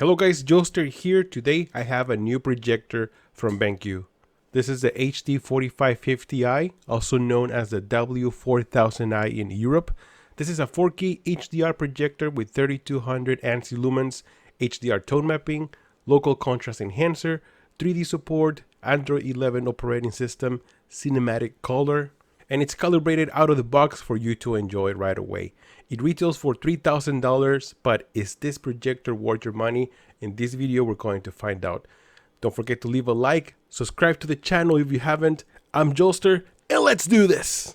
Hello guys, Joester here. Today I have a new projector from BenQ. This is the HT4550i, also known as the W4000i in Europe. This is a 4K HDR projector with 3200 ANSI lumens, HDR tone mapping, local contrast enhancer, 3D support, Android 11 operating system, cinematic color, and it's calibrated out of the box for you to enjoy it right away. It retails for $3,000, but is this projector worth your money? In this video, we're going to find out. Don't forget to leave a like, subscribe to the channel if you haven't. I'm Joester, and let's do this!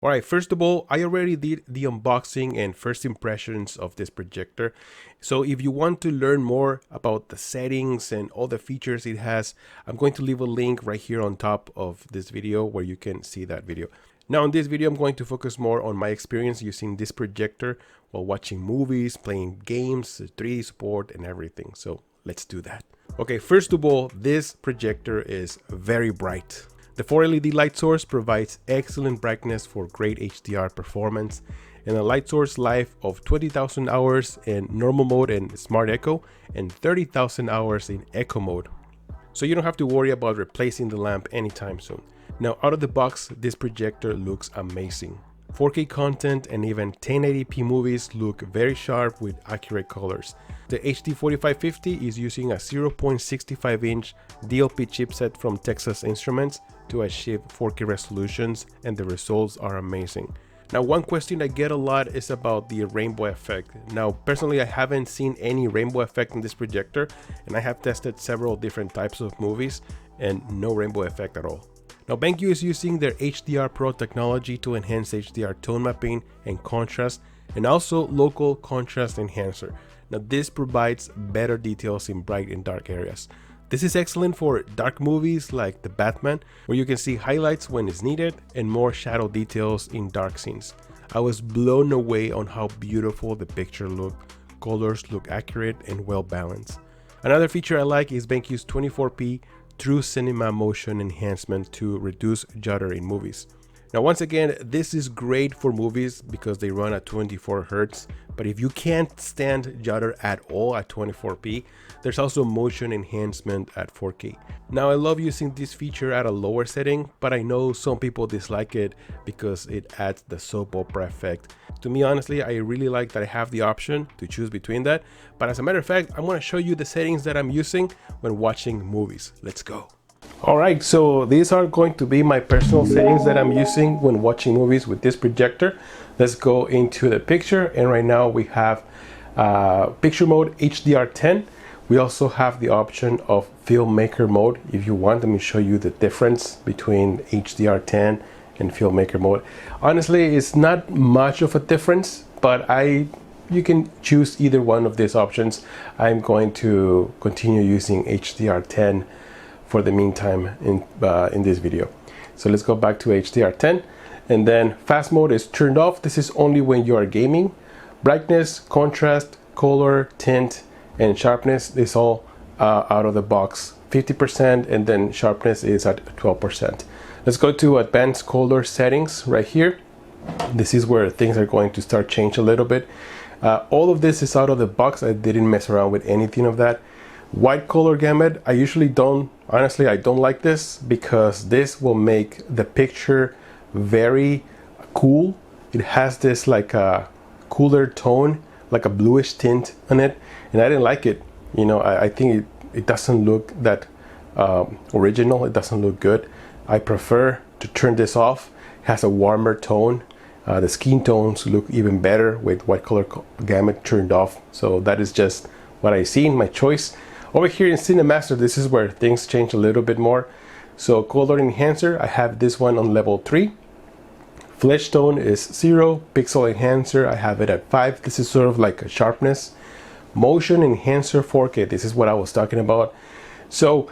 Alright, first of all, I already did the unboxing and first impressions of this projector. So if you want to learn more about the settings and all the features it has, I'm going to leave a link right here on top of this video where you can see that video. Now in this video, I'm going to focus more on my experience using this projector while watching movies, playing games, 3D support and everything. So let's do that. Okay, first of all, this projector is very bright. The 4 LED light source provides excellent brightness for great HDR performance and a light source life of 20,000 hours in normal mode and smart echo and 30,000 hours in echo mode. So you don't have to worry about replacing the lamp anytime soon. Now out of the box, this projector looks amazing. 4K content and even 1080p movies look very sharp with accurate colors. The HT4550 is using a 0.65-inch DLP chipset from Texas Instruments to achieve 4K resolutions, and the results are amazing. Now one question I get a lot is about the rainbow effect. Now personally, I haven't seen any rainbow effect in this projector, and I have tested several different types of movies and no rainbow effect at all. Now BenQ is using their HDR Pro technology to enhance HDR tone mapping and contrast, and also local contrast enhancer. Now this provides better details in bright and dark areas. This is excellent for dark movies like The Batman, where you can see highlights when it's needed and more shadow details in dark scenes. I was blown away on how beautiful the picture looked. Colors look accurate and well balanced. Another feature I like is BenQ's 24p True Cinema Motion Enhancement to reduce judder in movies. Now once again, this is great for movies because they run at 24 Hz, but if you can't stand judder at all at 24p, there's also motion enhancement at 4K. Now I love using this feature at a lower setting, but I know some people dislike it because it adds the soap opera effect. To me, honestly, I really like that I have the option to choose between that, but as a matter of fact, I'm going to show you the settings that I'm using when watching movies. Let's go. Alright, so these are going to be my personal settings that I'm using when watching movies with this projector. Let's go into the picture, and right now we have picture mode HDR10. We also have the option of filmmaker mode. If you want, let me show you the difference between HDR10 and filmmaker mode. Honestly, it's not much of a difference, but you can choose either one of these options. I'm going to continue using HDR10 for the meantime in this video. So let's go back to HDR10, and then fast mode is turned off. This is only when you are gaming. Brightness, contrast, color, tint, and sharpness is all out of the box, 50%, and then sharpness is at 12%. Let's go to advanced color settings right here. This is where things are going to start change a little bit. All of this is out of the box. I didn't mess around with anything of that. White color gamut, I usually don't, honestly, I don't like this because this will make the picture very cool. It has this like a cooler tone, like a bluish tint on it, and I didn't like it. You know, I think it doesn't look that original. It doesn't look good. I prefer to turn this off. It has a warmer tone. The skin tones look even better with white color gamut turned off. So that is just what I see in my choice. Over here in Cine Master, this is where things change a little bit more. So color enhancer, I have this one on level 3. Flesh tone is 0. Pixel enhancer, I have it at 5. This is sort of like a sharpness. Motion enhancer 4K, this is what I was talking about. So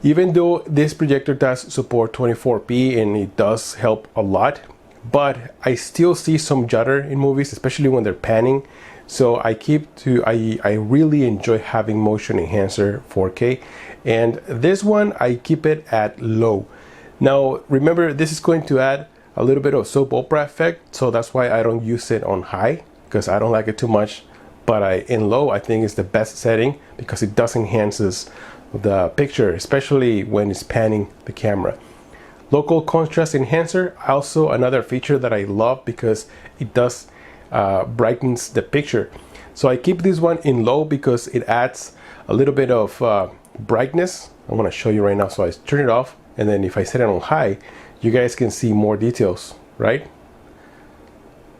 even though this projector does support 24p and it does help a lot, but I still see some judder in movies, especially when they're panning. So I really enjoy having motion enhancer 4K, and this one I keep it at low. Now remember, this is going to add a little bit of soap opera effect, so that's why I don't use it on high, because I don't like it too much. But in low, I think it's the best setting because it does enhances the picture, especially when it's panning the camera. Local contrast enhancer, also another feature that I love because it does brightens the picture. So I keep this one in low because it adds a little bit of brightness. I'm going to show you right now. So I turn it off, and then if I set it on high, you guys can see more details, right?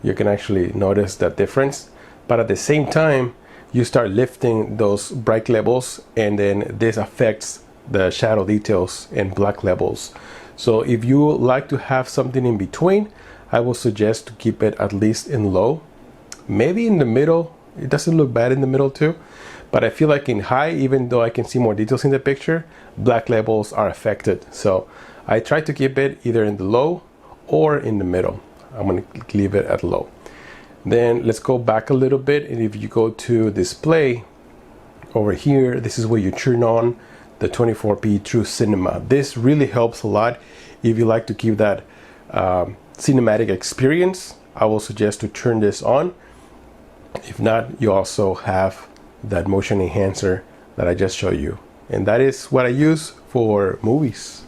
You can actually notice that difference. But at the same time, you start lifting those bright levels, and then this affects the shadow details and black levels. So if you like to have something in between, I will suggest to keep it at least in low, maybe in the middle. It doesn't look bad in the middle too, but I feel like in high, even though I can see more details in the picture, black levels are affected. So I try to keep it either in the low or in the middle. I'm going to leave it at low. Then let's go back a little bit, and if you go to display over here, this is where you turn on the 24p True Cinema. This really helps a lot if you like to keep that cinematic experience. I will suggest to turn this on. If not, you also have that motion enhancer that I just showed you, and that is what I use for movies.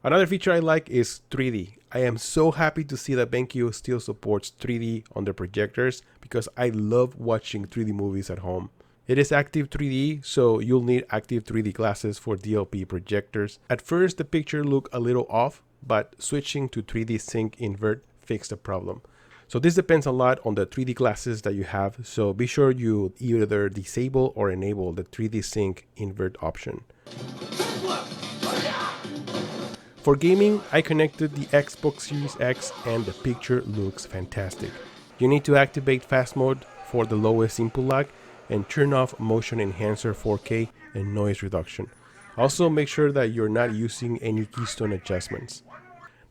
Another feature I like is 3D. I am so happy to see that BenQ still supports 3D on their projectors because I love watching 3D movies at home. It is active 3D, so you'll need active 3D glasses for DLP projectors. At first, the picture looked a little off, but switching to 3D Sync Invert fixed the problem. So this depends a lot on the 3D glasses that you have, so be sure you either disable or enable the 3D Sync Invert option. For gaming, I connected the Xbox Series X and the picture looks fantastic. You need to activate fast mode for the lowest input lag and turn off motion enhancer 4K and noise reduction. Also make sure that you're not using any keystone adjustments.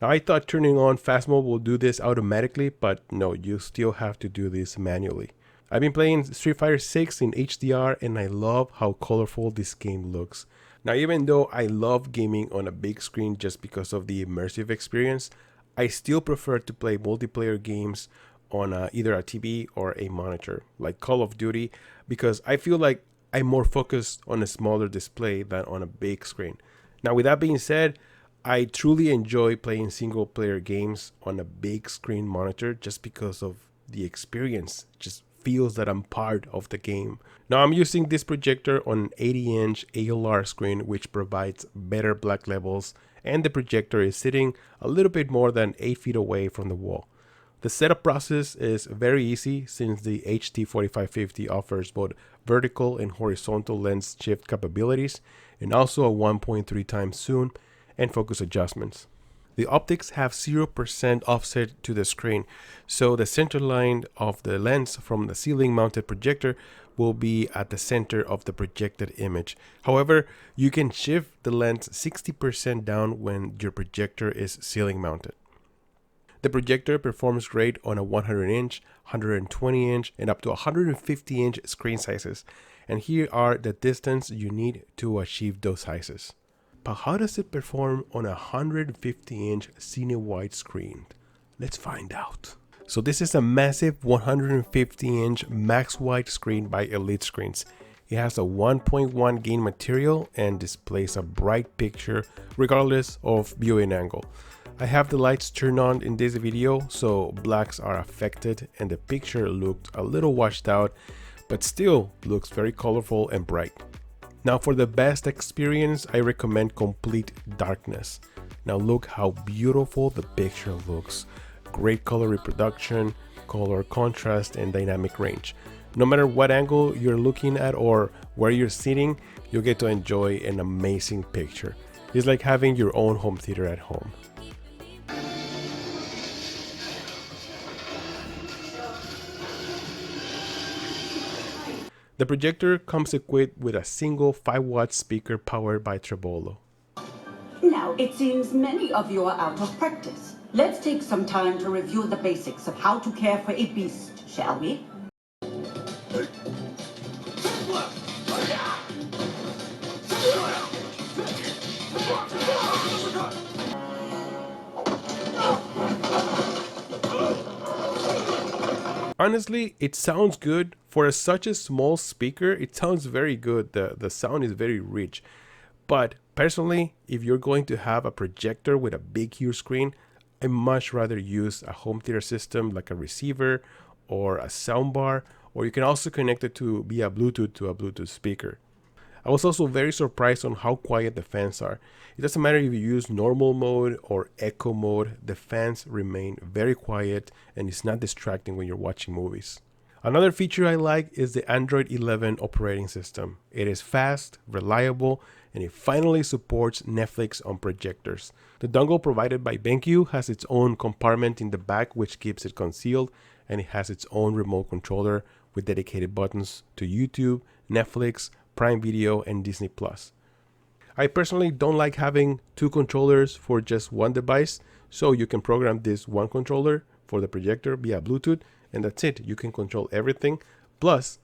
Now I thought turning on fast mode will do this automatically, but no, you still have to do this manually. I've been playing Street Fighter 6 in HDR and I love how colorful this game looks. Now, even though I love gaming on a big screen just because of the immersive experience, I still prefer to play multiplayer games on either a TV or a monitor, like Call of Duty, because I feel like I'm more focused on a smaller display than on a big screen. Now, with that being said, I truly enjoy playing single player games on a big screen monitor just because of the experience. Just feels that I'm part of the game. Now I'm using this projector on an 80-inch ALR screen, which provides better black levels, and the projector is sitting a little bit more than 8 feet away from the wall. The setup process is very easy since the HT4550 offers both vertical and horizontal lens shift capabilities and also a 1.3 times zoom and focus adjustments. The optics have 0% offset to the screen, so the center line of the lens from the ceiling mounted projector will be at the center of the projected image. However, you can shift the lens 60% down when your projector is ceiling mounted. The projector performs great on a 100-inch, 120-inch, and up to 150-inch screen sizes, and here are the distance you need to achieve those sizes. But how does it perform on a 150-inch Cine wide screen? Let's find out. So this is a massive 150-inch max wide screen by Elite Screens. It has a 1.1 gain material and displays a bright picture regardless of viewing angle. I have the lights turned on in this video, so blacks are affected and the picture looked a little washed out, but still looks very colorful and bright. Now for the best experience, I recommend complete darkness. Now look how beautiful the picture looks. Great color reproduction, color contrast, and dynamic range. No matter what angle you're looking at or where you're sitting, you'll get to enjoy an amazing picture. It's like having your own home theater at home. The projector comes equipped with a single 5-watt speaker powered by Trebolo. Now, it seems many of you are out of practice. Let's take some time to review the basics of how to care for a beast, shall we? honestly, it sounds good. For such a small speaker, it sounds very good. The sound is very rich. But personally, if you're going to have a projector with a big huge screen, I much rather use a home theater system like a receiver or a soundbar, or you can also connect it to via Bluetooth to a Bluetooth speaker. I was also very surprised on how quiet the fans are. It doesn't matter if you use normal mode or echo mode, the fans remain very quiet and it's not distracting when you're watching movies. Another feature I like is the Android 11 operating system. It is fast, reliable, and it finally supports Netflix on projectors. The dongle provided by BenQ has its own compartment in the back which keeps it concealed, and it has its own remote controller with dedicated buttons to YouTube, Netflix, Prime Video, and Disney+. I personally don't like having two controllers for just one device, so you can program this one controller for the projector via Bluetooth, and that's it. You can control everything, plus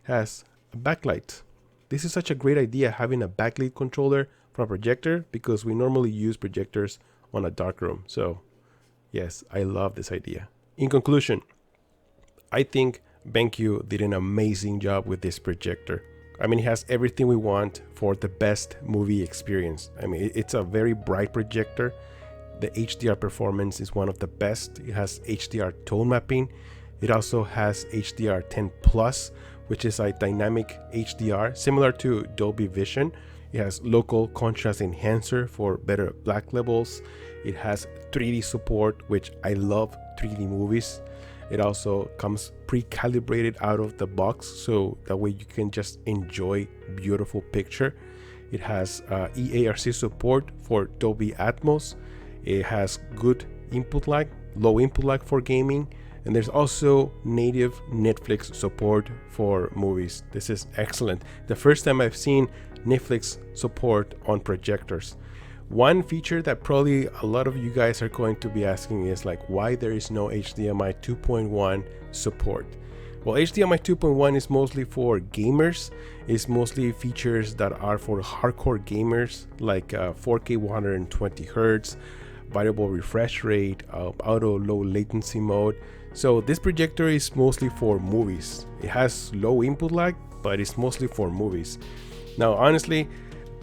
has a backlight. This is such a great idea, having a backlit controller for a projector, because we normally use projectors on a dark room. So yes, I love this idea. In conclusion, I think BenQ did an amazing job with this projector. I mean, it has everything we want for the best movie experience. I mean, it's a very bright projector. The HDR performance is one of the best. It has HDR tone mapping. It also has HDR 10 Plus, which is a dynamic HDR similar to Dolby Vision. It has local contrast enhancer for better black levels. It has 3D support, which I love 3D movies. It also comes pre-calibrated out of the box, so that way you can just enjoy beautiful picture. It has eARC support for Dolby Atmos. It has good input lag, low input lag for gaming, and there's also native Netflix support for movies. This is excellent. The first time I've seen Netflix support on projectors. One feature that probably a lot of you guys are going to be asking is like, why there is no HDMI 2.1 support? Well, HDMI 2.1 is mostly for gamers. It's mostly features that are for hardcore gamers, like 4K 120 Hertz, variable refresh rate, auto low latency mode. So this projector is mostly for movies. It has low input lag, but it's mostly for movies. Now, honestly,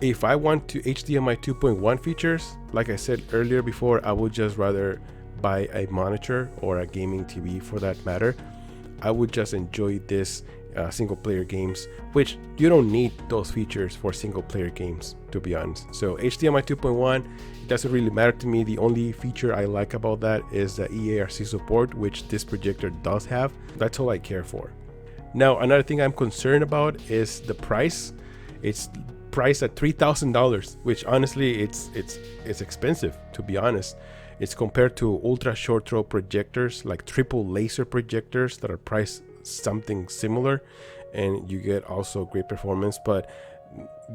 if I want to HDMI 2.1 features, like I said earlier before, I would just rather buy a monitor or a gaming TV for that matter. I would just enjoy this single player games, which you don't need those features for single player games, to be honest. So HDMI 2.1, it doesn't really matter to me. The only feature I like about that is the eARC support, which this projector does have. That's all I care for. Now, another thing I'm concerned about is the price. It's priced at $3,000, which honestly it's expensive, to be honest. It's compared to ultra short throw projectors like triple laser projectors that are priced something similar, and you get also great performance. But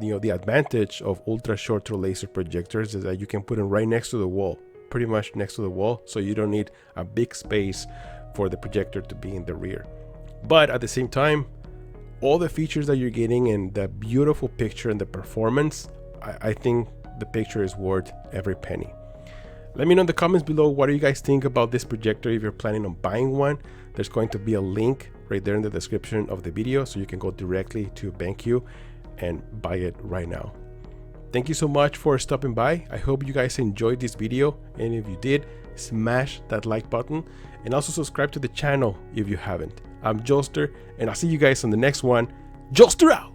you know, the advantage of ultra short throw laser projectors is that you can put them right next to the wall, pretty much next to the wall, so you don't need a big space for the projector to be in the rear. But at the same time, all the features that you're getting and the beautiful picture and the performance, I think the picture is worth every penny. Let me know in the comments below, what do you guys think about this projector if you're planning on buying one. There's going to be a link right there in the description of the video, so you can go directly to BenQ and buy it right now. Thank you so much for stopping by. I hope you guys enjoyed this video, and if you did, smash that like button and also subscribe to the channel if you haven't. I'm Joester, and I'll see you guys on the next one. Joester out!